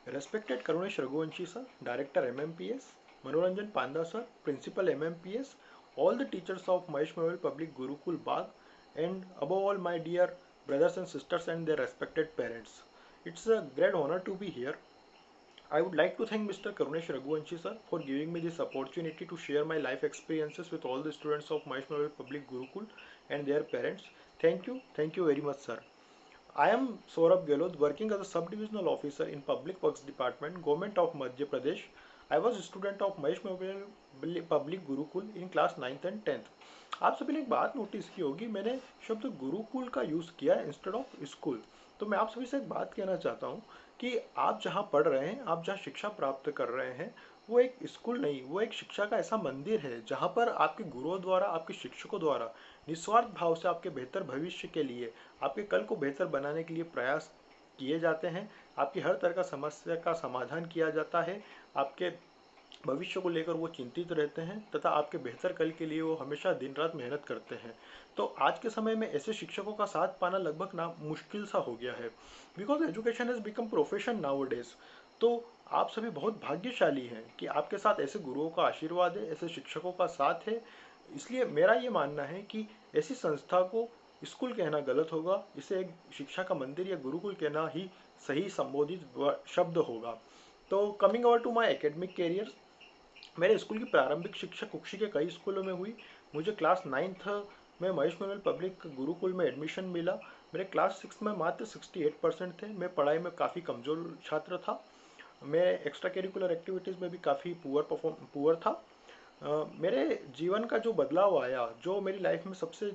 Respected Karunesh Raghuvanshi sir, Director MMPS, Manoranjan Panda sir, Principal MMPS, all the teachers of Mahesh Mehul Public Gurukul Bagh, and above all my dear brothers and sisters and their respected parents. It's a great honor to be here. I would like to thank Mr. Karunesh Raghuvanshi sir for giving me this opportunity to share my life experiences with all the students of Mahesh Mehul Public Gurukul and their parents. Thank you very much sir. I am Saurabh Gehlot, working as a sub-divisional officer in Public Works Department, Government of Madhya Pradesh. I was a student of Mahesh mobile public Gurukul in class 9th and 10th। आप सभी ने एक बात notice की होगी, मैंने शब्द गुरुकुल का यूज़ किया इंस्टेड ऑफ स्कूल। तो मैं आप सभी से एक बात कहना चाहता हूँ कि आप जहाँ पढ़ रहे हैं, आप जहाँ शिक्षा प्राप्त कर रहे हैं, वो एक स्कूल नहीं, वो एक शिक्षा का ऐसा मंदिर है जहाँ पर आपके गुरुओं द्वारा, आपके शिक्षकों द्वारा निस्वार्थ भाव से आपके बेहतर भविष्य के लिए, आपके कल को बेहतर बनाने के लिए प्रयास किए जाते हैं। आपकी हर तरह का समस्या का समाधान किया जाता है। आपके भविष्य को लेकर वो चिंतित रहते हैं तथा आपके बेहतर कल के लिए वो हमेशा दिन रात मेहनत करते हैं। तो आज के समय में ऐसे शिक्षकों का साथ पाना लगभग ना मुश्किल सा हो गया है, because education has become profession now days. तो आप सभी बहुत भाग्यशाली हैं कि आपके साथ ऐसे गुरुओं का आशीर्वाद है, ऐसे शिक्षकों का साथ है। इसलिए मेरा ये मानना है कि ऐसी संस्था को स्कूल कहना गलत होगा, इसे एक शिक्षा का मंदिर या गुरुकुल कहना ही सही संबोधित शब्द होगा। तो coming over to my academic career, मेरे स्कूल की प्रारंभिक शिक्षा कुक्षी के कई स्कूलों में हुई। मुझे क्लास 9th में महेश मेमोरियल पब्लिक गुरुकुल में एडमिशन मिला। मेरे क्लास 6 में मात्र 68% थे। मैं पढ़ाई में काफ़ी कमज़ोर छात्र था। मैं एक्स्ट्रा करिकुलर एक्टिविटीज़ में भी काफ़ी पुअर था। मेरे जीवन का जो बदलाव आया, जो मेरी लाइफ में सबसे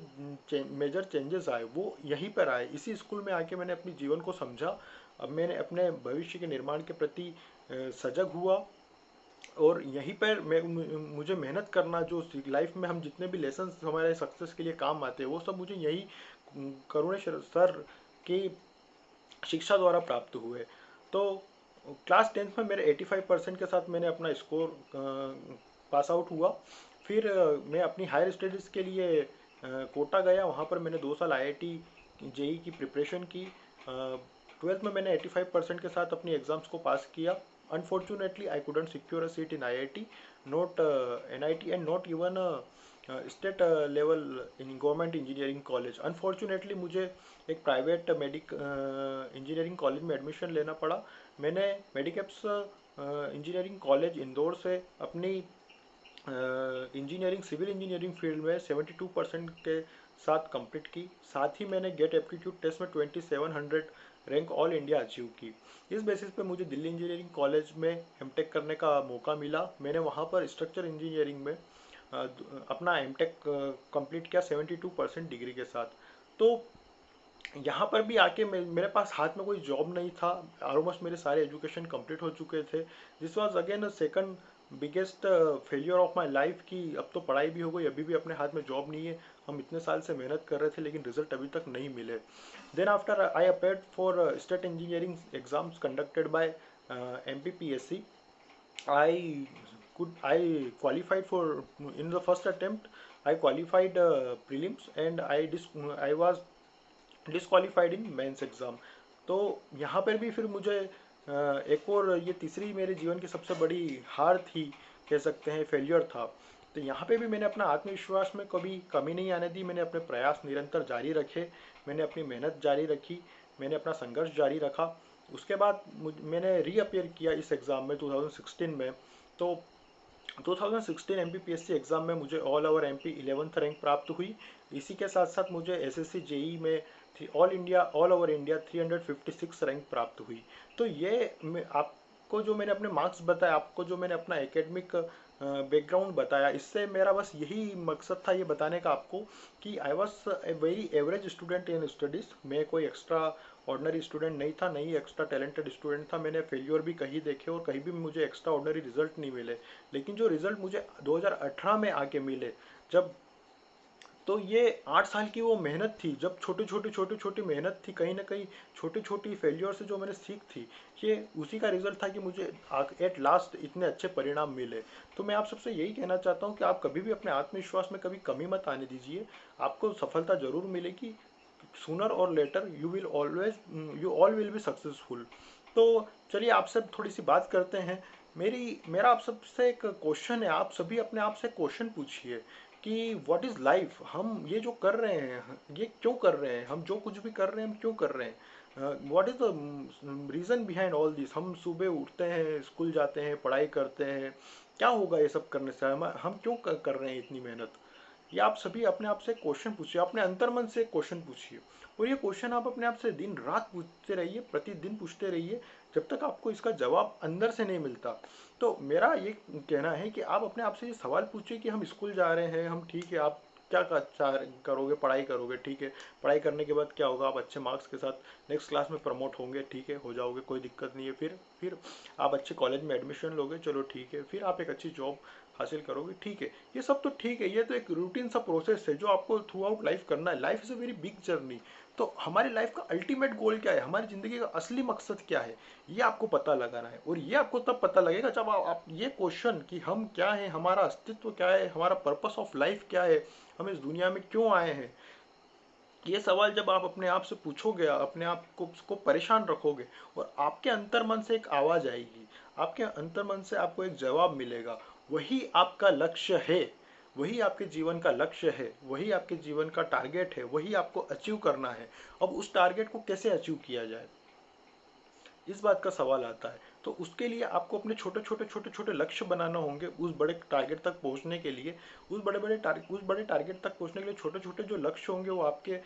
मेजर चेंजेस आए, वो यहीं पर आए। इसी स्कूल में आके मैंने अपने जीवन को समझा। अब मैंने अपने भविष्य के निर्माण के प्रति सजग हुआ, और यहीं पर मैं मुझे मेहनत करना, जो लाइफ में हम जितने भी लेसन हमारे सक्सेस के लिए काम आते हैं, वो सब मुझे यही करुणेश सर की शिक्षा द्वारा प्राप्त हुए। तो क्लास 10th में मेरे 85% के साथ मैंने अपना स्कोर पास आउट हुआ। फिर मैं अपनी हायर स्टडीज़ के लिए कोटा गया। वहाँ पर मैंने 2 साल आईआईटी जेई की प्रिपरेशन की। 12th में मैंने 85% के साथ अपनी एग्ज़ाम्स को पास किया। Unfortunately I couldn't secure a seat in IIT, not NIT and not even state level in government engineering college. Unfortunately मुझे एक प्राइवेट इंजीनियरिंग कॉलेज में एडमिशन लेना पड़ा। मैंने मेडिकैप्स इंजीनियरिंग कॉलेज इंदौर से अपनी इंजीनियरिंग, सिविल इंजीनियरिंग फील्ड में 72% के साथ कंप्लीट की। साथ ही मैंने गेट एप्टीट्यूड टेस्ट में 2700 रैंक ऑल इंडिया अचीव की। इस बेसिस पे मुझे दिल्ली इंजीनियरिंग कॉलेज में एमटेक करने का मौका मिला। मैंने वहाँ पर स्ट्रक्चर इंजीनियरिंग में अपना एमटेक कंप्लीट किया 72% डिग्री के साथ। तो यहाँ पर भी आके मेरे पास हाथ में कोई जॉब नहीं था। ऑलमोस्ट मेरे सारे एजुकेशन कंप्लीट हो चुके थे। This was again second biggest failure of my life कि अब तो पढ़ाई भी हो गई, अभी भी अपने हाथ में जॉब नहीं है। हम इतने साल से मेहनत कर रहे थे लेकिन रिजल्ट अभी तक नहीं मिले। Then after I appeared for state engineering exams conducted by MPPSC. I I qualified for, in the first attempt I qualified prelims, and I was disqualified in mains exam. तो यहाँ पर भी फिर मुझे एक और, ये तीसरी मेरे जीवन की सबसे बड़ी हार थी, कह सकते हैं फेलियर था। तो यहाँ पे भी मैंने अपना आत्मविश्वास में कभी कमी नहीं आने दी। मैंने अपने प्रयास निरंतर जारी रखे, मैंने अपनी मेहनत जारी रखी, मैंने अपना संघर्ष जारी रखा। उसके बाद मैंने रीअपियर किया इस एग्ज़ाम में 2016 में। तो 2016 MPPSC एग्ज़ाम में मुझे all over MP 11th rank प्राप्त हुई। इसी के साथ साथ मुझे SSC जेई में ऑल ओवर इंडिया 356 रैंक प्राप्त हुई। तो ये आपको जो मैंने अपने मार्क्स बताया, आपको जो मैंने अपना एकेडमिक बैकग्राउंड बताया, इससे मेरा बस यही मकसद था ये बताने का आपको कि I was a very average student in studies. मैं कोई एक्स्ट्रा ऑर्डनरी स्टूडेंट नहीं था, नहीं एक्स्ट्रा टैलेंटेड स्टूडेंट था। मैंने फेल्योर भी कहीं देखे और कहीं भी मुझे एक्स्ट्रा ऑर्डनरी रिजल्ट नहीं मिले। लेकिन जो रिजल्ट मुझे 2018 में आके मिले, जब, तो ये 8 साल की वो मेहनत थी, जब छोटी छोटी मेहनत थी, कहीं ना कहीं छोटी छोटी फेल्योर से जो मैंने सीख थी, ये उसी का रिजल्ट था कि मुझे एट लास्ट इतने अच्छे परिणाम मिले। तो मैं आप सबसे यही कहना चाहता हूँ कि आप कभी भी अपने आत्मविश्वास में कभी कमी मत आने दीजिए। आपको सफलता जरूर मिलेगी। सूनर और later you all will be successful. तो चलिए आपसे थोड़ी सी बात करते हैं। मेरा आप सबसे एक क्वेश्चन है, आप सभी अपने आप से क्वेश्चन पूछिए कि व्हाट इज लाइफ। हम ये जो कर रहे हैं ये क्यों कर रहे हैं, हम जो कुछ भी कर रहे हैं हम क्यों कर रहे हैं, what is the reason behind all this. हम सुबह उठते हैं, स्कूल जाते हैं, पढ़ाई करते हैं, क्या होगा ये सब करने से, हम क्यों कर रहे हैं इतनी मेहनत। ये आप सभी अपने आप से क्वेश्चन पूछिए, अपने अंतर्मन से क्वेश्चन पूछिए। और ये क्वेश्चन आप अपने आप से दिन रात पूछते रहिए, प्रतिदिन पूछते रहिए, जब तक आपको इसका जवाब अंदर से नहीं मिलता। तो मेरा ये कहना है कि आप अपने आप से ये सवाल पूछिए कि हम स्कूल जा रहे हैं, हम ठीक है, आप क्या करोगे, पढ़ाई करोगे, ठीक है, पढ़ाई करने के बाद क्या होगा, आप अच्छे मार्क्स के साथ नेक्स्ट क्लास में प्रमोट होंगे, ठीक है, हो जाओगे, कोई दिक्कत नहीं है। फिर आप अच्छे कॉलेज में एडमिशन लोगे, चलो ठीक है, फिर आप एक अच्छी जॉब हासिल करोगे, ठीक है। ये सब तो ठीक है, ये तो एक रूटीन सा प्रोसेस है जो आपको थ्रू आउट लाइफ करना है। Life is a very big journey. तो हमारी लाइफ का अल्टीमेट गोल क्या है, हमारी जिंदगी का असली मकसद क्या है, ये आपको पता लगाना है। और ये आपको तब पता लगेगा जब आप ये क्वेश्चन कि हम क्या है, हमारा अस्तित्व क्या है, हमारा पर्पस ऑफ लाइफ क्या है, हम इस दुनिया में क्यों आए हैं, ये सवाल जब आप अपने आप से पूछोगे, अपने आप को उसको परेशान रखोगे, और आपके अंतर्मन से एक आवाज आएगी, आपके अंतर्मन से आपको एक जवाब मिलेगा, वही आपका लक्ष्य है, वही आपके जीवन का लक्ष्य है, वही आपके जीवन का टारगेट है, वही आपको अचीव करना है। अब उस टारगेट को कैसे अचीव किया जाए, इस बात का सवाल आता है। तो उसके लिए आपको अपने छोटे छोटे लक्ष्य बनाना होंगे उस बड़े टारगेट तक पहुंचने के लिए। उस बड़े टारगेट तक पहुंचने के लिए छोटे छोटे जो लक्ष्य होंगे वो आपके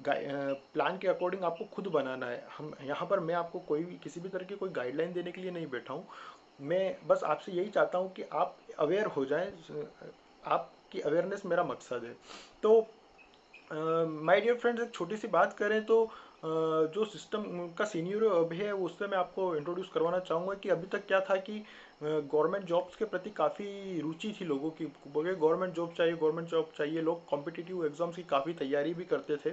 प्लान के अकॉर्डिंग आपको खुद बनाना है। हम यहाँ पर मैं आपको कोई भी किसी भी तरह की कोई गाइडलाइन देने के लिए नहीं बैठा हूँ। मैं बस आपसे यही चाहता हूँ कि आप अवेयर हो जाएं, आपकी अवेयरनेस मेरा मकसद है। तो माय डियर फ्रेंड्स, एक छोटी सी बात करें तो जो सिस्टम का सीनियर अभी है उससे मैं आपको इंट्रोड्यूस करवाना चाहूँगा कि अभी तक क्या था कि गवर्नमेंट जॉब्स के प्रति काफ़ी रुचि थी लोगों की, बोले गवर्नमेंट जॉब चाहिए, गवर्नमेंट जॉब चाहिए, लोग कॉम्पिटिटिव एग्जाम्स की काफ़ी तैयारी भी करते थे।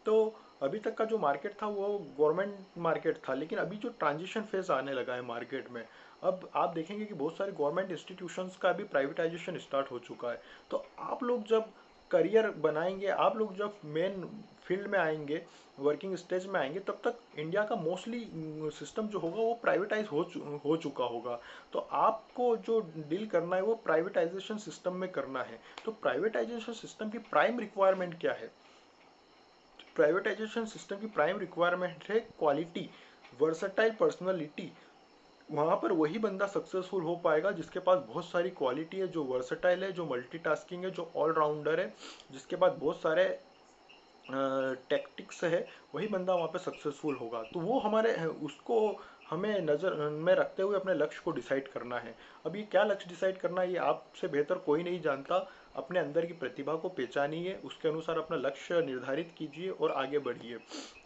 तो अभी तक का जो मार्केट था वो गवर्नमेंट मार्केट था, लेकिन अभी जो ट्रांजिशन फेज आने लगा है मार्केट में, अब आप देखेंगे कि बहुत सारे गवर्नमेंट इंस्टीट्यूशंस का भी प्राइवेटाइजेशन स्टार्ट हो चुका है। तो आप लोग जब करियर बनाएंगे, आप लोग जब मेन फील्ड में आएंगे, वर्किंग स्टेज में आएंगे, तब तक इंडिया का मोस्टली सिस्टम जो होगा वो प्राइवेटाइज हो चुका होगा। तो आपको जो डील करना है वो प्राइवेटाइजेशन सिस्टम में करना है। तो प्राइवेटाइजेशन सिस्टम की प्राइम रिक्वायरमेंट क्या है, प्राइवेटाइजेशन सिस्टम की प्राइम रिक्वायरमेंट है क्वालिटी, वर्सटाइल पर्सनालिटी। वहां पर वही बंदा सक्सेसफुल हो पाएगा जिसके पास बहुत सारी क्वालिटी है, जो वर्सटाइल है, जो मल्टीटास्किंग है, जो ऑलराउंडर है, जिसके पास बहुत सारे टैक्टिक्स है, वही बंदा वहाँ पे सक्सेसफुल होगा। तो वो हमारे उसको हमें नज़र में रखते हुए अपने लक्ष्य को डिसाइड करना है। अब ये क्या लक्ष्य डिसाइड करना है ये आपसे बेहतर कोई नहीं जानता। अपने अंदर की प्रतिभा को पहचानिए, उसके अनुसार अपना लक्ष्य निर्धारित कीजिए और आगे बढ़िए।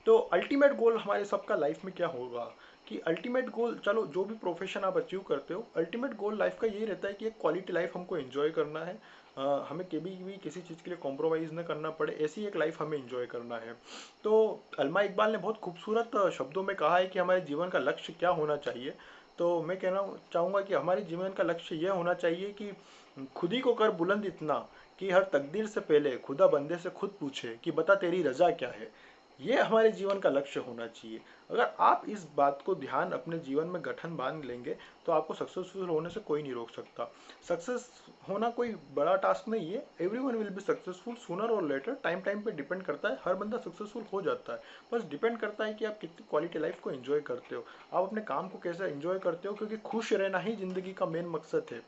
तो अल्टीमेट गोल हमारे सबका लाइफ में क्या होगा कि अल्टीमेट गोल, चलो जो भी प्रोफेशन आप अचीव करते हो, अल्टीमेट गोल लाइफ का यही रहता है कि एक क्वालिटी लाइफ हमको एंजॉय करना है। हमें कभी भी किसी चीज़ के लिए कॉम्प्रोमाइज़ न करना पड़े, ऐसी एक लाइफ हमें एंजॉय करना है। तो अल्मा इकबाल ने बहुत खूबसूरत शब्दों में कहा है कि हमारे जीवन का लक्ष्य क्या होना चाहिए। तो मैं कहना चाहूँगा कि हमारे जीवन का लक्ष्य यह होना चाहिए कि खुद ही को कर बुलंद इतना कि हर तकदीर से पहले खुदा बंदे से खुद पूछे कि बता तेरी रजा क्या है। ये हमारे जीवन का लक्ष्य होना चाहिए। अगर आप इस बात को ध्यान अपने जीवन में गठन बांध लेंगे तो आपको सक्सेसफुल होने से कोई नहीं रोक सकता। सक्सेस होना कोई बड़ा टास्क नहीं है, everyone will be successful sooner और लेटर। टाइम टाइम पे डिपेंड करता है, हर बंदा सक्सेसफुल हो जाता है। बस डिपेंड करता है कि आप कितनी क्वालिटी लाइफ को एंजॉय करते हो, आप अपने काम को कैसे एंजॉय करते हो, क्योंकि खुश रहना ही जिंदगी का मेन मकसद है।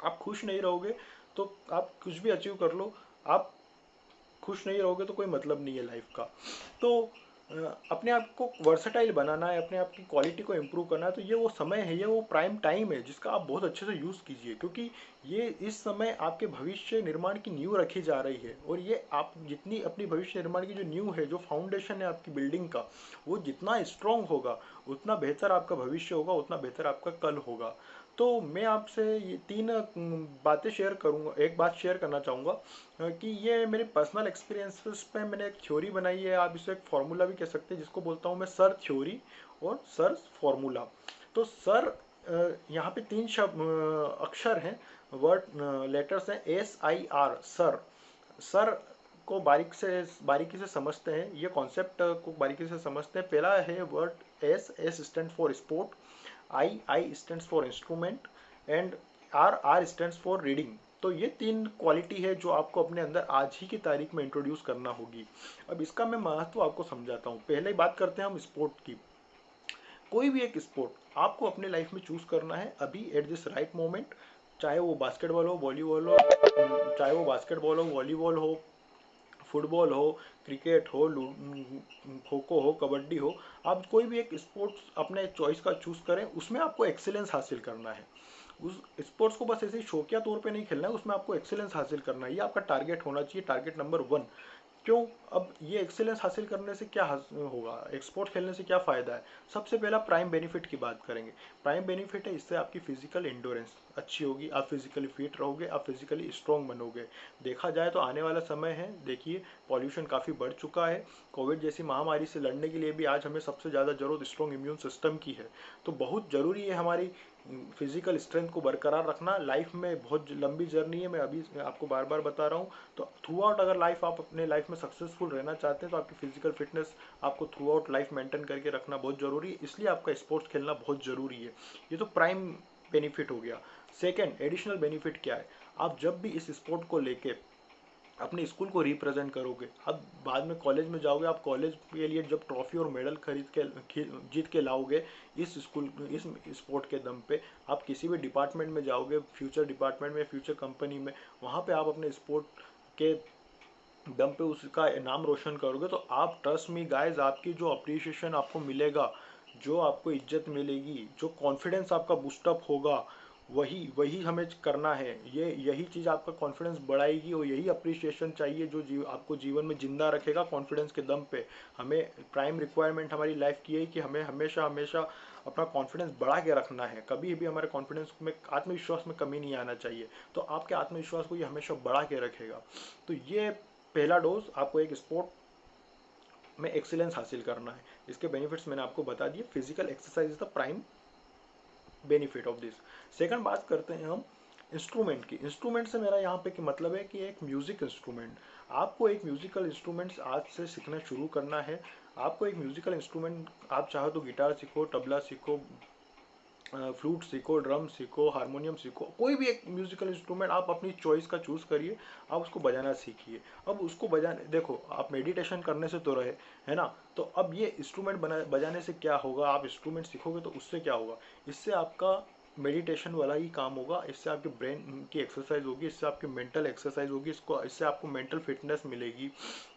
आप खुश नहीं रहोगे तो आप कुछ भी अचीव कर लो, आप खुश नहीं रहोगे तो कोई मतलब नहीं है लाइफ का। तो अपने आप को वर्सेटाइल बनाना है, अपने आप की क्वालिटी को इम्प्रूव करना है, तो ये वो समय है, ये वो प्राइम टाइम है जिसका आप बहुत अच्छे से यूज़ कीजिए, क्योंकि ये इस समय आपके भविष्य निर्माण की नींव रखी जा रही है। और ये आप जितनी अपनी भविष्य निर्माण की जो नींव है, जो फाउंडेशन है आपकी बिल्डिंग का, वो जितना स्ट्रांग होगा उतना बेहतर आपका भविष्य होगा, उतना बेहतर आपका कल होगा। तो मैं आपसे ये तीन बातें शेयर करूंगा, एक बात शेयर करना चाहूँगा कि ये मेरे पर्सनल एक्सपीरियंसेस पे मैंने एक थ्योरी बनाई है, आप इसे एक फार्मूला भी कह सकते हैं, जिसको बोलता हूँ मैं सर थ्योरी और सर फार्मूला। तो सर यहाँ पे तीन शब्द अक्षर हैं, वर्ड लेटर्स हैं, SIR, सर। सर को बारीकी से समझते हैं, ये कॉन्सेप्ट को बारीकी से समझते हैं। पहला है word S stands for sport, I stands for instrument and R stands for reading। तो ये तीन क्वालिटी है जो आपको अपने अंदर आज ही की तारीख में इंट्रोड्यूस करना होगी। अब इसका मैं महत्व आपको समझाता हूँ। पहले ही बात करते हैं हम स्पोर्ट की। कोई भी एक स्पोर्ट आपको अपने लाइफ में चूज करना है अभी एट दिस राइट मोमेंट, चाहे वो बास्केटबॉल हो, वॉलीबॉल हो, चाहे वो बास्केटबॉल हो, वॉलीबॉल हो, फुटबॉल हो, क्रिकेट हो, खो खो हो, कबड्डी हो। आप कोई भी एक स्पोर्ट्स अपने चॉइस का चूज करें, उसमें आपको एक्सेलेंस हासिल करना है। उस स्पोर्ट्स को बस ऐसे ही शौकिया तौर पे नहीं खेलना है, उसमें आपको एक्सेलेंस हासिल करना है। ये आपका टारगेट होना चाहिए, टारगेट नंबर 1। क्यों? अब ये एक्सेलेंस हासिल करने से क्या होगा, एक्सपोर्ट खेलने से क्या फायदा है? सबसे पहला प्राइम बेनिफिट की बात करेंगे। प्राइम बेनिफिट है, इससे आपकी फिजिकल एंडोरेंस अच्छी होगी, आप फिजिकली फिट रहोगे, आप फिजिकली स्ट्रॉन्ग बनोगे। देखा जाए तो आने वाला समय है, देखिए पॉल्यूशन काफ़ी बढ़ चुका है। कोविड जैसी महामारी से लड़ने के लिए भी आज हमें सबसे ज़्यादा जरूरत स्ट्रॉन्ग इम्यून सिस्टम की है। तो बहुत ज़रूरी है हमारी फिजिकल स्ट्रेंथ को बरकरार रखना। लाइफ में बहुत लंबी जर्नी है, मैं अभी आपको बार बार बता रहा हूँ। तो थ्रू आउट अगर लाइफ आप अपने लाइफ में सक्सेसफुल रहना चाहते हैं तो आपकी फिजिकल फिटनेस आपको थ्रू आउट लाइफ मेंटेन करके रखना बहुत जरूरी है, इसलिए आपका स्पोर्ट्स खेलना बहुत जरूरी है। ये तो प्राइम बेनिफिट हो गया। सेकेंड एडिशनल बेनिफिट क्या है? आप जब भी इस स्पोर्ट को लेके अपने स्कूल को रिप्रेजेंट करोगे, अब बाद में कॉलेज में जाओगे, आप कॉलेज के लिए जब ट्रॉफी और मेडल खरीद के जीत के लाओगे इस स्कूल इस स्पोर्ट के दम पे, आप किसी भी डिपार्टमेंट में जाओगे, फ्यूचर डिपार्टमेंट में, फ्यूचर कंपनी में, वहाँ पे आप अपने स्पोर्ट के दम पे उसका नाम रोशन करोगे। तो आप ट्रस्ट मी गाइस, आपकी जो अप्रिसिएशन आपको मिलेगा, जो आपको इज्जत मिलेगी, जो कॉन्फिडेंस आपका बूस्टअप होगा, वही वही हमें करना है। ये यही चीज़ आपका कॉन्फिडेंस बढ़ाएगी और यही अप्रिसिएशन चाहिए जो आपको जीवन में जिंदा रखेगा कॉन्फिडेंस के दम पे। हमें प्राइम रिक्वायरमेंट हमारी लाइफ की है कि हमें हमेशा हमेशा अपना कॉन्फिडेंस बढ़ा के रखना है। कभी भी हमारे कॉन्फिडेंस में, आत्मविश्वास में कमी नहीं आना चाहिए। तो आपके आत्मविश्वास को ये हमेशा बढ़ा के रखेगा। तो ये पहला डोज, आपको एक स्पोर्ट में एक्सीलेंस हासिल करना है। इसके बेनिफिट्स मैंने आपको बता दिए। Physical exercise is the prime benefit of this. Second बात करते हैं हम इंस्ट्रूमेंट की। इंस्ट्रूमेंट से मेरा यहाँ पे कि मतलब है कि एक म्यूजिक इंस्ट्रूमेंट, आपको एक म्यूजिकल इंस्ट्रूमेंट्स आज से सीखना शुरू करना है। आपको एक म्यूजिकल इंस्ट्रूमेंट, आप चाहो तो गिटार सीखो, तबला सीखो, फ्लूट सीखो, ड्रम सीखो, हारमोनियम सीखो, कोई भी एक म्यूजिकल इंस्ट्रूमेंट आप अपनी चॉइस का चूज करिए, आप उसको बजाना सीखिए। अब उसको बजाने, देखो आप मेडिटेशन करने से तो रहे, है ना? तो अब ये इंस्ट्रूमेंट बजाने से क्या होगा, आप इंस्ट्रूमेंट सीखोगे तो उससे क्या होगा, इससे आपका मेडिटेशन वाला ही काम होगा, इससे आपके ब्रेन की एक्सरसाइज होगी, इससे आपकी मेंटल एक्सरसाइज होगी, इससे आपको मेंटल फिटनेस मिलेगी।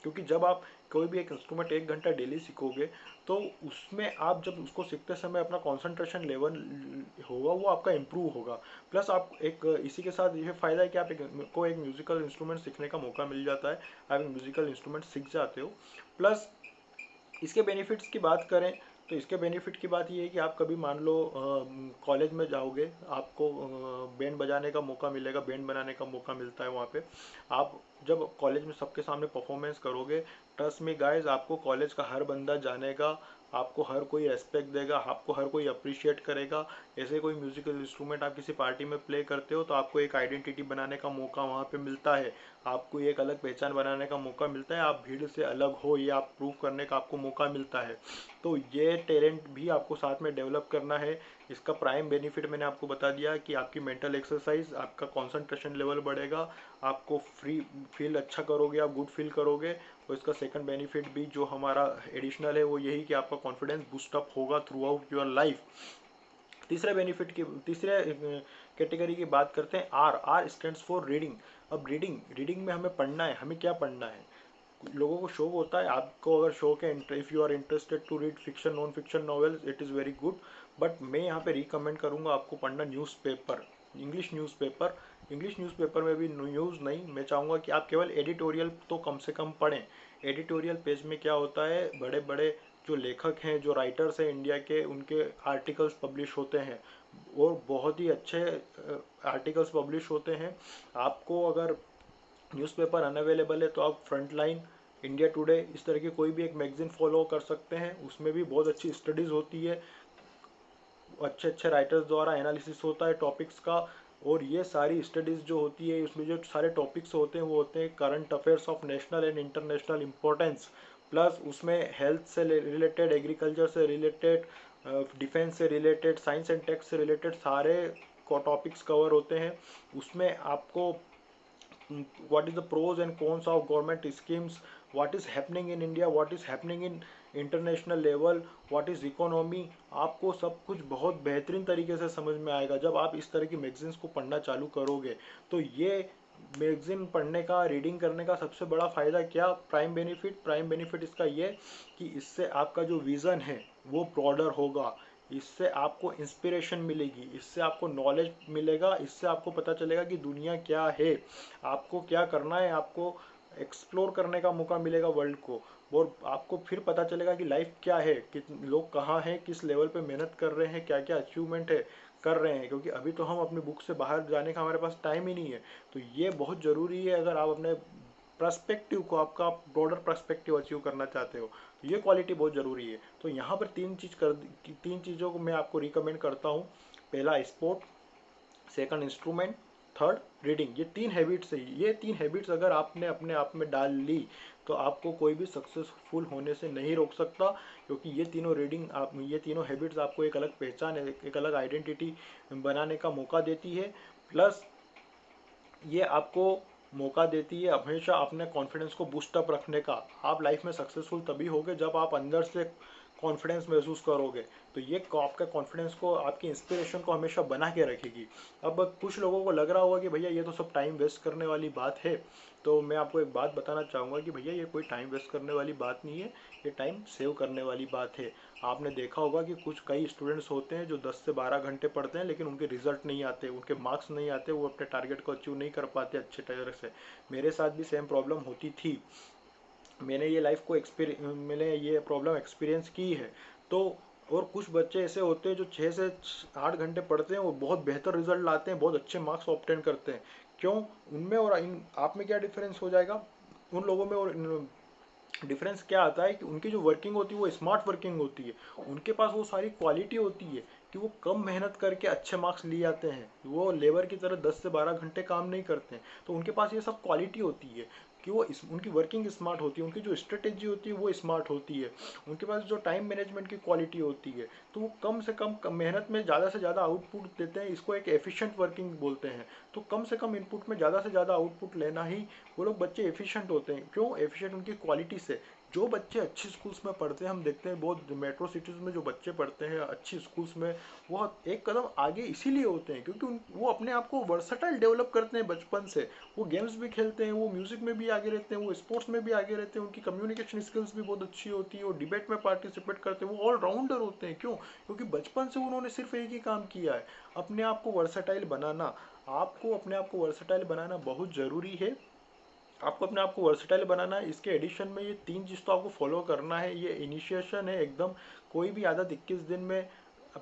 क्योंकि जब आप कोई भी एक इंस्ट्रूमेंट 1 घंटा डेली सीखोगे तो उसमें आप जब उसको सीखते समय अपना कंसंट्रेशन लेवल होगा वो आपका इम्प्रूव होगा। प्लस आप एक इसी के साथ ये फायदा है कि आप को एक म्यूजिकल इंस्ट्रूमेंट सीखने का मौका मिल जाता है, आप एक म्यूजिकल इंस्ट्रूमेंट सीख जाते हो। प्लस इसके बेनिफिट्स की बात करें तो इसके बेनिफिट की बात ये है कि आप कभी मान लो कॉलेज में जाओगे, आपको बैंड बजाने का मौका मिलेगा, बैंड बनाने का मौका मिलता है वहाँ पे। आप जब कॉलेज में सबके सामने परफॉर्मेंस करोगे, ट्रस्ट मी गाइस, आपको कॉलेज का हर बंदा जानेगा, आपको हर कोई रेस्पेक्ट देगा, आपको हर कोई अप्रिशिएट करेगा। ऐसे कोई म्यूजिकल इंस्ट्रूमेंट आप किसी पार्टी में प्ले करते हो तो आपको एक आइडेंटिटी बनाने का मौका वहाँ पे मिलता है, आपको एक अलग पहचान बनाने का मौका मिलता है, आप भीड़ से अलग हो ये आप प्रूव करने का आपको मौका मिलता है। तो ये टैलेंट भी आपको साथ में डेवलप करना है। इसका प्राइम बेनिफिट मैंने आपको बता दिया कि आपकी मेंटल एक्सरसाइज, आपका कंसंट्रेशन लेवल बढ़ेगा, आपको फ्री फील अच्छा करोगे, आप गुड फील करोगे। और इसका सेकंड बेनिफिट भी जो हमारा एडिशनल है वो यही कि आपका कॉन्फिडेंस बूस्टअप होगा थ्रू आउट योर लाइफ। तीसरे कैटेगरी की बात करते हैं। R R stands for reading. अब रीडिंग में हमें पढ़ना है, हमें क्या पढ़ना है? लोगों को शौक होता है, आपको अगर शौक है, if you are interested to read fiction, non fiction novels, it is very good. But मैं यहाँ पे रिकमेंड करूँगा आपको पढ़ना newspaper, English newspaper. English newspaper में भी न्यूज़ नहीं, मैं चाहूँगा कि आप केवल एडिटोरियल तो कम से कम पढ़ें। एडिटोरियल पेज में क्या होता है, बड़े बड़े जो लेखक हैं, जो राइटर्स हैं इंडिया के, उनके आर्टिकल्स पब्लिश होते हैं और बहुत ही अच्छे आर्टिकल्स पब्लिश होते हैं। आपको अगर न्यूज़पेपर अनअवेलेबल है तो आप फ्रंटलाइन, इंडिया टुडे, इस तरह की कोई भी एक मैगजीन फॉलो कर सकते हैं, उसमें भी बहुत अच्छी स्टडीज़ होती है, अच्छे अच्छे राइटर्स द्वारा एनालिसिस होता है टॉपिक्स का। और ये सारी स्टडीज़ जो होती है उसमें जो सारे टॉपिक्स होते हैं वो होते हैं current affairs of national and international importance, plus उसमें हेल्थ से रिलेटेड, एग्रीकल्चर से रिलेटेड, डिफेंस से रिलेटेड, साइंस एंड टेक से रिलेटेड सारे को टॉपिक्स कवर होते हैं। उसमें आपको what is the pros and cons of government schemes, what is happening in India, what is happening in international level, what is economy, आपको सब कुछ बहुत बेहतरीन तरीके से समझ में आएगा जब आप इस तरह की मैगजीन्स को पढ़ना चालू करोगे। तो ये मैगजीन पढ़ने का, रीडिंग करने का सबसे बड़ा फ़ायदा क्या, प्राइम बेनिफिट इसका ये कि इससे आपका जो विज़न है वो ब्रॉडर होगा, इससे आपको इंस्पिरेशन मिलेगी, इससे आपको नॉलेज मिलेगा, इससे आपको पता चलेगा कि दुनिया क्या है, आपको क्या करना है, आपको एक्सप्लोर करने का मौका मिलेगा वर्ल्ड को। और आपको फिर पता चलेगा कि लाइफ क्या है, कि लोग कहाँ हैं, किस लेवल पे मेहनत कर रहे हैं, क्या क्या अचीवमेंट है कर रहे हैं, क्योंकि अभी तो हम अपनी बुक से बाहर जाने का हमारे पास टाइम ही नहीं है। तो ये बहुत ज़रूरी है अगर आप अपने पर्सपेक्टिव को, आपका ब्रॉडर पर्सपेक्टिव अचीव करना चाहते हो, तो ये क्वालिटी बहुत ज़रूरी है। तो यहाँ पर तीन चीज़ों को मैं आपको रिकमेंड करता हूँ। पहला sport, second instrument, third reading. ये तीन हैबिट्स है, ये तीन हैबिट्स अगर आपने अपने आप में डाल ली तो आपको कोई भी सक्सेसफुल होने से नहीं रोक सकता, क्योंकि ये तीनों ये तीनों हैबिट्स आपको एक अलग पहचान, एक अलग आइडेंटिटी बनाने का मौका देती है। प्लस ये आपको मौका देती है हमेशा अपने कॉन्फिडेंस को बूस्ट अप रखने का। आप लाइफ में सक्सेसफुल तभी होगे जब आप अंदर से कॉन्फिडेंस महसूस करोगे। तो ये आपका कॉन्फिडेंस को, आपकी इंस्पिरेशन को हमेशा बना के रखेगी। अब कुछ लोगों को लग रहा होगा कि भैया ये तो सब टाइम वेस्ट करने वाली बात है, तो मैं आपको एक बात बताना चाहूँगा कि भैया ये कोई टाइम वेस्ट करने वाली बात नहीं है, ये टाइम सेव करने वाली बात है। आपने देखा होगा कि कई स्टूडेंट्स होते हैं जो 10 से 12 घंटे पढ़ते हैं लेकिन उनके रिजल्ट नहीं आते, उनके मार्क्स नहीं आते, वो अपने टारगेट को अचीव नहीं कर पाते अच्छे तरह से। मेरे साथ भी सेम प्रॉब्लम होती थी, मैंने ये प्रॉब्लम एक्सपीरियंस की है। तो और कुछ बच्चे ऐसे होते हैं जो 6 से 8 घंटे पढ़ते हैं और बहुत बेहतर रिजल्ट लाते हैं, बहुत अच्छे मार्क्स ऑब्टेन करते हैं। क्यों? उनमें और इन आप में क्या डिफरेंस हो जाएगा, उन लोगों में और डिफरेंस क्या आता है कि उनकी जो वर्किंग होती है वो स्मार्ट वर्किंग होती है। उनके पास वो सारी क्वालिटी होती है कि वो कम मेहनत करके अच्छे मार्क्स लिए आते हैं, वो लेबर की तरह 10 से 12 घंटे काम नहीं करते हैं। तो उनके पास ये सब क्वालिटी होती है कि उनकी वर्किंग स्मार्ट होती है, उनकी जो स्ट्रेटेजी होती है वो स्मार्ट होती है, उनके पास जो टाइम मैनेजमेंट की क्वालिटी होती है। तो वो कम से कम मेहनत में ज़्यादा से ज़्यादा आउटपुट देते हैं, इसको एक एफिशिएंट वर्किंग बोलते हैं। तो कम से कम इनपुट में ज़्यादा से ज़्यादा आउटपुट लेना ही वो लोग बच्चे एफिशिएंट होते हैं। क्यों एफिशिएंट? उनकी क्वालिटी से। जो बच्चे अच्छी स्कूल्स में पढ़ते हैं, हम देखते हैं बहुत मेट्रो सिटीज़ में जो बच्चे पढ़ते हैं अच्छी स्कूल्स में, वो एक कदम आगे इसीलिए होते हैं क्योंकि वो अपने आप को वर्सटाइल डेवलप करते हैं बचपन से। वो गेम्स भी खेलते हैं, वो म्यूजिक में भी आगे रहते हैं, वो स्पोर्ट्स में भी आगे रहते हैं, उनकी कम्युनिकेशन स्किल्स भी बहुत अच्छी होती है, वो डिबेट में पार्टिसिपेट करते हैं, वो ऑलराउंडर होते हैं। क्यों? क्योंकि बचपन से उन्होंने सिर्फ एक ही काम किया है, अपने आप को वर्सटाइल बनाना। आपको अपने आप को वर्सटाइल बनाना बहुत ज़रूरी है। आपको अपने आप को वर्सटाइल बनाना है। इसके एडिशन में ये तीन चीज़ तो आपको फॉलो करना है। ये इनिशिएशन है एकदम। कोई भी आदत 21 दिन में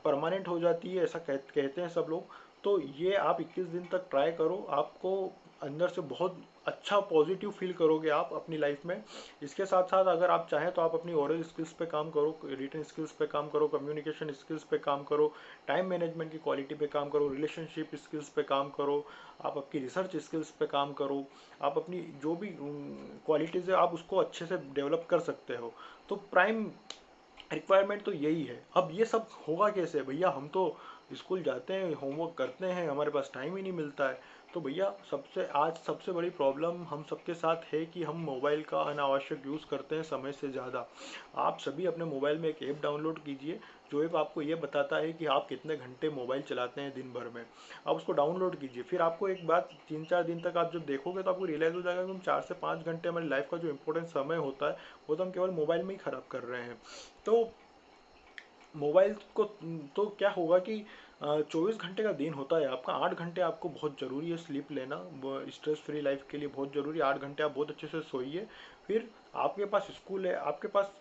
परमानेंट हो जाती है, ऐसा कहते हैं सब लोग। तो ये आप 21 दिन तक ट्राई करो, आपको अंदर से बहुत अच्छा पॉजिटिव फील करोगे आप अपनी लाइफ में। इसके साथ साथ अगर आप चाहें तो आप अपनी ओरल स्किल्स पे काम करो, रिटन स्किल्स पे काम करो, कम्युनिकेशन स्किल्स पे काम करो, टाइम मैनेजमेंट की क्वालिटी पे काम करो, रिलेशनशिप स्किल्स पे काम करो, आप आपकी रिसर्च स्किल्स पे काम करो, आप अपनी जो भी क्वालिटीज़ है आप उसको अच्छे से डेवलप कर सकते हो। तो प्राइम रिक्वायरमेंट तो यही है। अब ये सब होगा कैसे भैया, हम तो स्कूल जाते हैं, होमवर्क करते हैं, हमारे पास टाइम ही नहीं मिलता है। तो भैया सबसे बड़ी प्रॉब्लम हम सबके साथ है कि हम मोबाइल का अनावश्यक यूज़ करते हैं समय से ज़्यादा। आप सभी अपने मोबाइल में एक ऐप डाउनलोड कीजिए, जो ऐप आपको ये बताता है कि आप कितने घंटे मोबाइल चलाते हैं दिन भर में। आप उसको डाउनलोड कीजिए, फिर आपको एक बात 3-4 दिन तक आप जब देखोगे तो आपको रियलाइज़ हो जाएगा कि हम 4 से 5 घंटे हमारी लाइफ का जो इंपॉर्टेंट समय होता है वो तो हम केवल मोबाइल में ही ख़राब कर रहे हैं। तो मोबाइल को, तो क्या होगा कि 24 घंटे का दिन होता है आपका, 8 घंटे आपको बहुत ज़रूरी है स्लीप लेना, स्ट्रेस फ्री लाइफ के लिए बहुत ज़रूरी है। 8 घंटे आप बहुत अच्छे से सोइए। फिर आपके पास स्कूल है, आपके पास,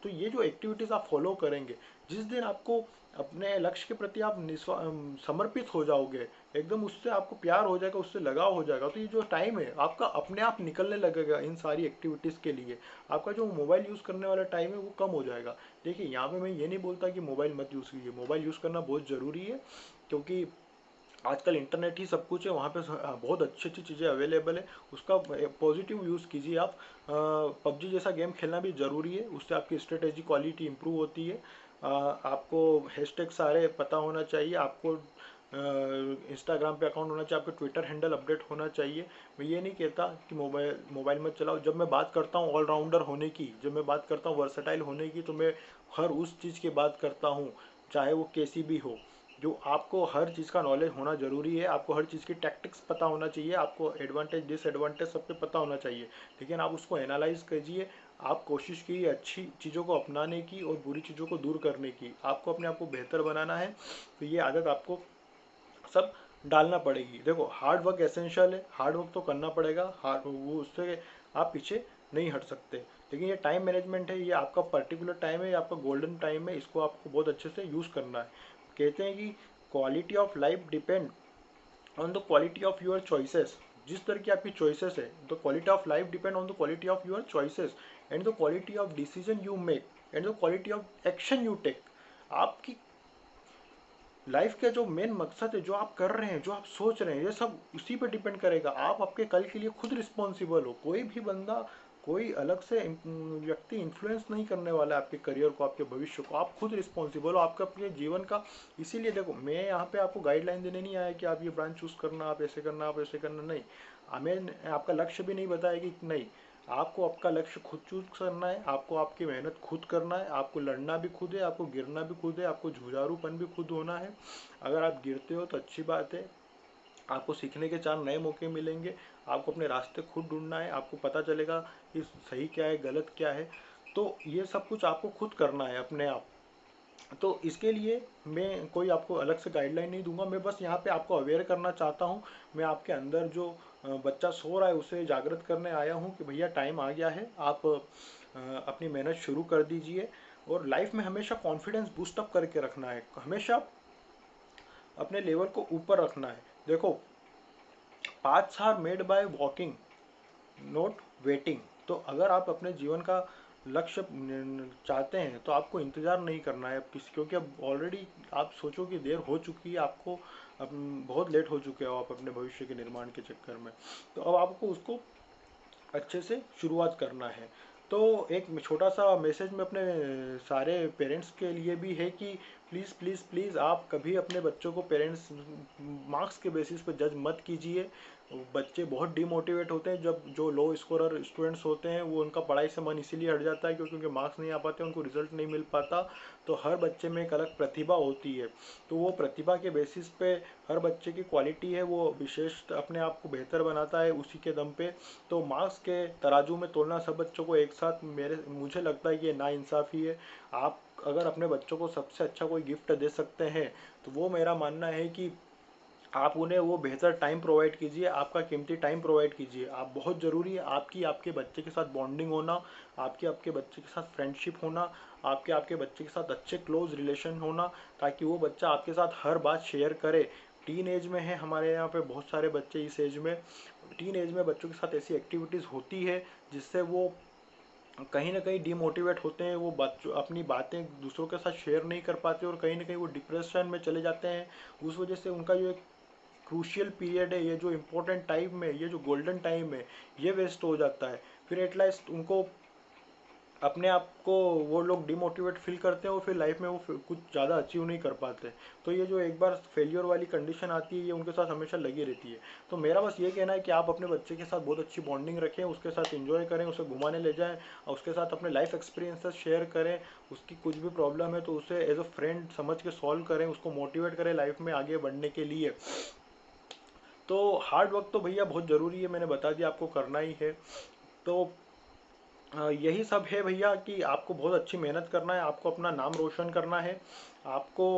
तो ये जो एक्टिविटीज़ आप फॉलो करेंगे, जिस दिन आपको अपने लक्ष्य के प्रति आप समर्पित हो जाओगे, एकदम उससे आपको प्यार हो जाएगा, उससे लगाव हो जाएगा, तो ये जो टाइम है आपका अपने आप निकलने लगेगा इन सारी एक्टिविटीज़ के लिए। आपका जो मोबाइल यूज़ करने वाला टाइम है वो कम हो जाएगा। देखिए यहाँ पे मैं ये नहीं बोलता कि मोबाइल मत यूज़ कीजिए, मोबाइल यूज़ करना बहुत ज़रूरी है, क्योंकि आजकल इंटरनेट ही सब कुछ है, वहाँ पे बहुत अच्छी अच्छी चीज़ें अवेलेबल है, उसका पॉजिटिव यूज़ कीजिए आप। पबजी जैसा गेम खेलना भी ज़रूरी है, उससे आपकी स्ट्रेटेजी क्वालिटी इंप्रूव होती है। आपको हैशटैग सारे पता होना चाहिए, आपको इंस्टाग्राम पे अकाउंट होना चाहिए, आपका ट्विटर हैंडल अपडेट होना चाहिए। मैं ये नहीं कहता कि मोबाइल मोबाइल मत चलाओ। जब मैं बात करता हूँ ऑलराउंडर होने की, जब मैं बात करता हूँ वर्सेटाइल होने की, तो मैं हर उस चीज़ की बात करता हूँ, चाहे वो कैसी भी हो। जो आपको हर चीज़ का नॉलेज होना ज़रूरी है, आपको हर चीज़ की टैक्टिक्स पता होना चाहिए, आपको एडवांटेज डिसएडवांटेज सब पे पता होना चाहिए। लेकिन आप उसको एनालाइज कीजिए, आप कोशिश कीजिए अच्छी चीज़ों को अपनाने की और बुरी चीज़ों को दूर करने की। आपको अपने आप को बेहतर बनाना है, तो ये आदत आपको सब डालना पड़ेगी। देखो हार्ड वर्क एसेंशियल है, हार्ड वर्क तो करना पड़ेगा, हार्ड वो उससे आप पीछे नहीं हट सकते। लेकिन ये टाइम मैनेजमेंट है, ये आपका पर्टिकुलर टाइम है, ये आपका गोल्डन टाइम है, इसको आपको बहुत अच्छे से यूज़ करना है। कहते हैं कि quality of life depend on the quality of your choices. जिस तरह की आपकी चॉइसेस है, the quality of life depend on the quality of your choices and the quality of decision you make and the quality of action you take. आपकी life का जो main मकसद है, जो आप कर रहे हैं, जो आप सोच रहे हैं, ये सब उसी पे डिपेंड करेगा। आप आपके कल के लिए खुद रिस्पॉन्सिबल हो। कोई भी बंदा, कोई अलग से व्यक्ति इन्फ्लुएंस नहीं करने वाला है आपके करियर को, आपके भविष्य को। आप खुद रिस्पॉन्सिबल हो आपका अपने जीवन का। इसीलिए देखो, मैं यहाँ पे आपको गाइडलाइन देने नहीं आया कि आप ये ब्रांच चूज करना, आप ऐसे करना, आप ऐसे करना, नहीं। हमें आपका लक्ष्य भी नहीं बताया कि नहीं, आपको आपका लक्ष्य खुद चूज करना है, आपको आपकी मेहनत खुद करना है, आपको लड़ना भी खुद है, आपको गिरना भी खुद है, आपको जुझारूपन भी खुद होना है। अगर आप गिरते हो तो अच्छी बात है, आपको सीखने के 4 नए मौके मिलेंगे। आपको अपने रास्ते खुद ढूंढना है, आपको पता चलेगा कि सही क्या है, गलत क्या है। तो ये सब कुछ आपको खुद करना है अपने आप। तो इसके लिए मैं कोई आपको अलग से गाइडलाइन नहीं दूंगा, मैं बस यहाँ पे आपको अवेयर करना चाहता हूँ। मैं आपके अंदर जो बच्चा सो रहा है उसे जागृत करने आया हूँ कि भैया टाइम आ गया है, आप अपनी मेहनत शुरू कर दीजिए। और लाइफ में हमेशा कॉन्फिडेंस बूस्ट अप करके रखना है, हमेशा अपने लेवल को ऊपर रखना है। देखो, paths are made by walking, not waiting. तो अगर आप अपने जीवन का लक्ष्य चाहते हैं तो आपको इंतज़ार नहीं करना है अब किसी, क्योंकि अब ऑलरेडी आप सोचो कि देर हो चुकी है आपको, अब बहुत लेट हो चुके हो आप अपने भविष्य के निर्माण के चक्कर में। तो अब आपको उसको अच्छे से शुरुआत करना है। तो एक छोटा सा मैसेज में अपने सारे पेरेंट्स के लिए भी है कि प्लीज़ प्लीज़ प्लीज़ आप कभी अपने बच्चों को पेरेंट्स मार्क्स के बेसिस पे जज मत कीजिए। बच्चे बहुत डिमोटिवेट होते हैं, जब जो लो स्कोरर स्टूडेंट्स होते हैं वो, उनका पढ़ाई से मन इसीलिए हट जाता है क्योंकि उनके मार्क्स नहीं आ पाते, उनको रिजल्ट नहीं मिल पाता। तो हर बच्चे में एक अलग प्रतिभा होती है, तो वो प्रतिभा के बेसिस पे हर बच्चे की क्वालिटी है, वो विशेष अपने आप को बेहतर बनाता है उसी के दम पे। तो मार्क्स के तराजू में तोलना सब बच्चों को एक साथ, मुझे लगता है कि ये नाइंसाफ़ी है। आप अगर अपने बच्चों को सबसे अच्छा कोई गिफ्ट दे सकते हैं तो वो मेरा मानना है कि आप उन्हें वो बेहतर टाइम प्रोवाइड कीजिए, आपका कीमती टाइम प्रोवाइड कीजिए। आप बहुत ज़रूरी है आपकी आपके बच्चे के साथ बॉन्डिंग होना, आपके आपके बच्चे के साथ फ्रेंडशिप होना, आपके आपके बच्चे के साथ अच्छे क्लोज रिलेशन होना, ताकि वो बच्चा आपके साथ हर बात शेयर करे। टीन एज में है हमारे यहाँ पे बहुत सारे बच्चे, इस एज में, टीन एज में बच्चों के साथ ऐसी एक्टिविटीज़ होती है जिससे वो कहीं ना कहीं डिमोटिवेट होते हैं, वो बच्चों अपनी बातें दूसरों के साथ शेयर नहीं कर पाते और कहीं ना कहीं वो डिप्रेशन में चले जाते हैं। उस वजह से उनका जो एक क्रूशियल पीरियड है, ये जो इम्पोर्टेंट टाइम है, ये जो गोल्डन टाइम है, ये वेस्ट हो जाता है। फिर एटलास्ट उनको अपने आप को, वो लोग डिमोटिवेट फील करते हैं और फिर लाइफ में वो कुछ ज़्यादा अचीव नहीं कर पाते। तो ये जो एक बार फेलियर वाली कंडीशन आती है, ये उनके साथ हमेशा लगी रहती है। तो मेरा बस ये कहना है कि आप अपने बच्चे के साथ बहुत अच्छी बॉन्डिंग रखें, उसके साथ इंजॉय करें, उसे घुमाने ले जाएं और उसके साथ अपने लाइफ एक्सपीरियंसेस शेयर करें। उसकी कुछ भी प्रॉब्लम है तो उसे एज अ फ्रेंड समझ के सॉल्व करें, उसको मोटिवेट करें लाइफ में आगे बढ़ने के लिए। तो हार्ड वर्क तो भैया बहुत ज़रूरी है, मैंने बता दिया आपको करना ही है। तो यही सब है भैया कि आपको बहुत अच्छी मेहनत करना है, आपको अपना नाम रोशन करना है, आपको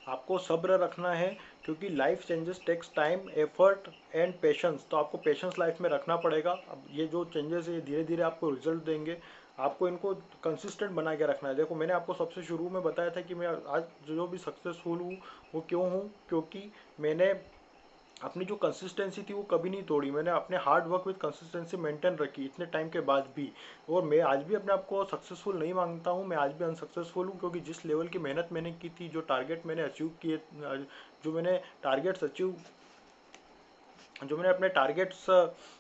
आपको सब्र रखना है, क्योंकि life changes takes time effort and patience. तो आपको पेशेंस लाइफ में रखना पड़ेगा। अब ये जो चेंजेस है धीरे धीरे आपको रिजल्ट देंगे, आपको इनको कंसिस्टेंट बना के रखना है। देखो, मैंने आपको सबसे शुरू में बताया था कि मैं आज जो भी सक्सेसफुल हूँ वो क्यों हूँ, क्योंकि मैंने अपनी जो कंसिस्टेंसी थी वो कभी नहीं तोड़ी। मैंने अपने hard work with consistency maintain रखी इतने टाइम के बाद भी। और मैं आज भी अपने आप को सक्सेसफुल नहीं मांगता हूँ, मैं आज भी अनसक्सेसफुल हूँ, क्योंकि जिस लेवल की मेहनत मैंने की थी, जो टारगेट मैंने अचीव किए, जो मैंने टारगेट्स अचीव जो मैंने अपने टारगेट्स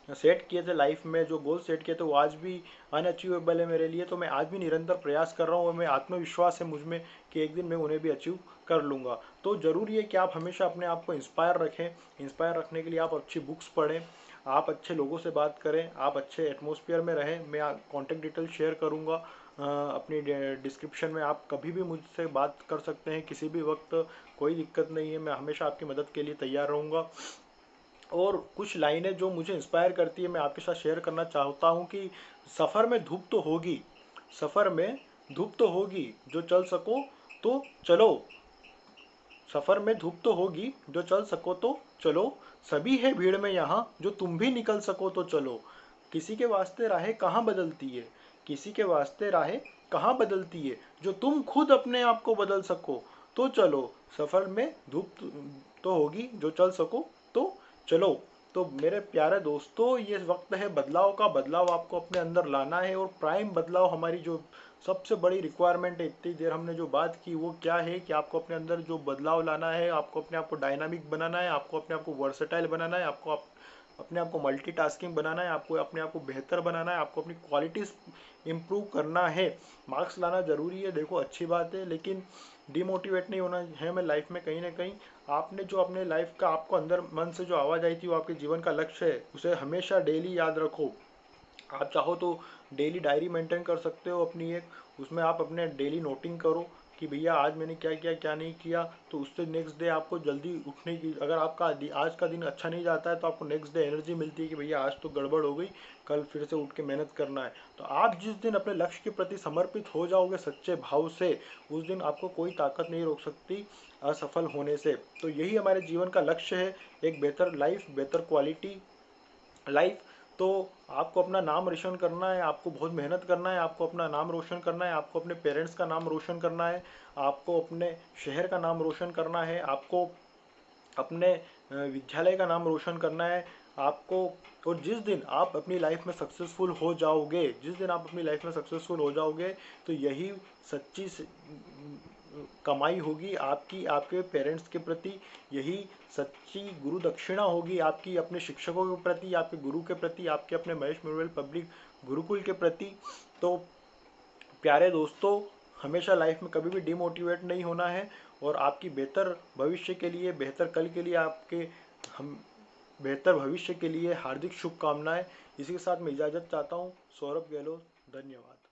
सेट किए थे लाइफ में, जो गोल सेट किए थे, वो आज भी अनअचीवेबल है मेरे लिए। तो मैं आज भी निरंतर प्रयास कर रहा हूँ और मैं आत्मविश्वास है मुझ में कि एक दिन मैं उन्हें भी अचीव कर लूँगा। तो ज़रूरी है कि आप हमेशा अपने आप को इंस्पायर रखें। इंस्पायर रखने के लिए आप अच्छी बुक्स पढ़ें, आप अच्छे लोगों से बात करें, आप अच्छे एटमोसफियर में रहें। मैं कॉन्टैक्ट डिटेल शेयर करूँगा अपनी डिस्क्रिप्शन में। आप कभी भी मुझसे बात कर सकते हैं किसी भी वक्त, कोई दिक्कत नहीं है। मैं हमेशा आपकी मदद के लिए तैयार रहूँगा। और कुछ लाइनें जो मुझे इंस्पायर करती है मैं आपके साथ शेयर करना चाहता हूँ कि सफ़र में धूप तो होगी, सफ़र में धूप तो होगी, जो चल सको तो चलो। सफ़र में धूप तो होगी, जो चल सको तो चलो। सभी है भीड़ में यहाँ, जो तुम भी निकल सको तो चलो। किसी के वास्ते राहें कहाँ बदलती है, किसी के वास्ते राहें कहाँ बदलती है, जो तुम खुद अपने आप को बदल सको तो चलो। सफ़र में धूप तो होगी, जो चल सको तो चलो। तो मेरे प्यारे दोस्तों, ये वक्त है बदलाव का। बदलाव आपको अपने अंदर लाना है, और प्राइम बदलाव हमारी जो सबसे बड़ी रिक्वायरमेंट है, इतनी देर हमने जो बात की, वो क्या है कि आपको अपने अंदर जो बदलाव लाना है, आपको अपने आप को डायनामिक बनाना है, आपको अपने आप को वर्सेटाइल बनाना है, आपको अपने आप को मल्टीटास्किंग बनाना है, आपको अपने आप को बेहतर बनाना है, आपको अपनी क्वालिटीज इंप्रूव करना है। मार्क्स लाना जरूरी है, देखो अच्छी बात है, लेकिन डिमोटिवेट नहीं होना है। मैं लाइफ में कहीं ना कहीं आपने जो अपने लाइफ का आपको अंदर मन से जो आवाज़ आई थी, वो आपके जीवन का लक्ष्य है, उसे हमेशा डेली याद रखो। आप चाहो तो डेली डायरी मेंटेन कर सकते हो अपनी एक, उसमें आप अपने डेली नोटिंग करो कि भैया आज मैंने क्या किया क्या नहीं किया। तो उससे नेक्स्ट डे आपको जल्दी उठने की, अगर आपका आज का दिन अच्छा नहीं जाता है तो आपको नेक्स्ट डे एनर्जी मिलती है कि भैया आज तो गड़बड़ हो गई, कल फिर से उठ के मेहनत करना है। तो आप जिस दिन अपने लक्ष्य के प्रति समर्पित हो जाओगे सच्चे भाव से, उस दिन आपको कोई ताकत नहीं रोक सकती असफल होने से। तो यही हमारे जीवन का लक्ष्य है, एक बेहतर लाइफ, बेहतर क्वालिटी लाइफ। तो आपको अपना नाम रोशन करना है, आपको बहुत मेहनत करना है, आपको अपना नाम रोशन करना है, आपको अपने पेरेंट्स का नाम रोशन करना है, आपको अपने शहर का नाम रोशन करना है, आपको अपने विद्यालय का नाम रोशन करना है आपको। और जिस दिन आप अपनी लाइफ में सक्सेसफुल हो जाओगे, जिस दिन आप अपनी लाइफ में सक्सेसफुल हो जाओगे, तो यही सच्ची कमाई होगी आपकी आपके पेरेंट्स के प्रति। यही सच्ची गुरु दक्षिणा होगी आपकी अपने शिक्षकों के प्रति, आपके गुरु के प्रति, आपके अपने महेश मेमोरियल पब्लिक गुरुकुल के प्रति। तो प्यारे दोस्तों, हमेशा लाइफ में कभी भी डिमोटिवेट नहीं होना है, और आपकी बेहतर भविष्य के लिए, बेहतर कल के लिए, आपके हम बेहतर भविष्य के लिए हार्दिक शुभकामनाएं। इसी के साथ मैं इजाज़त चाहता हूँ। सौरभ गहलोत, धन्यवाद।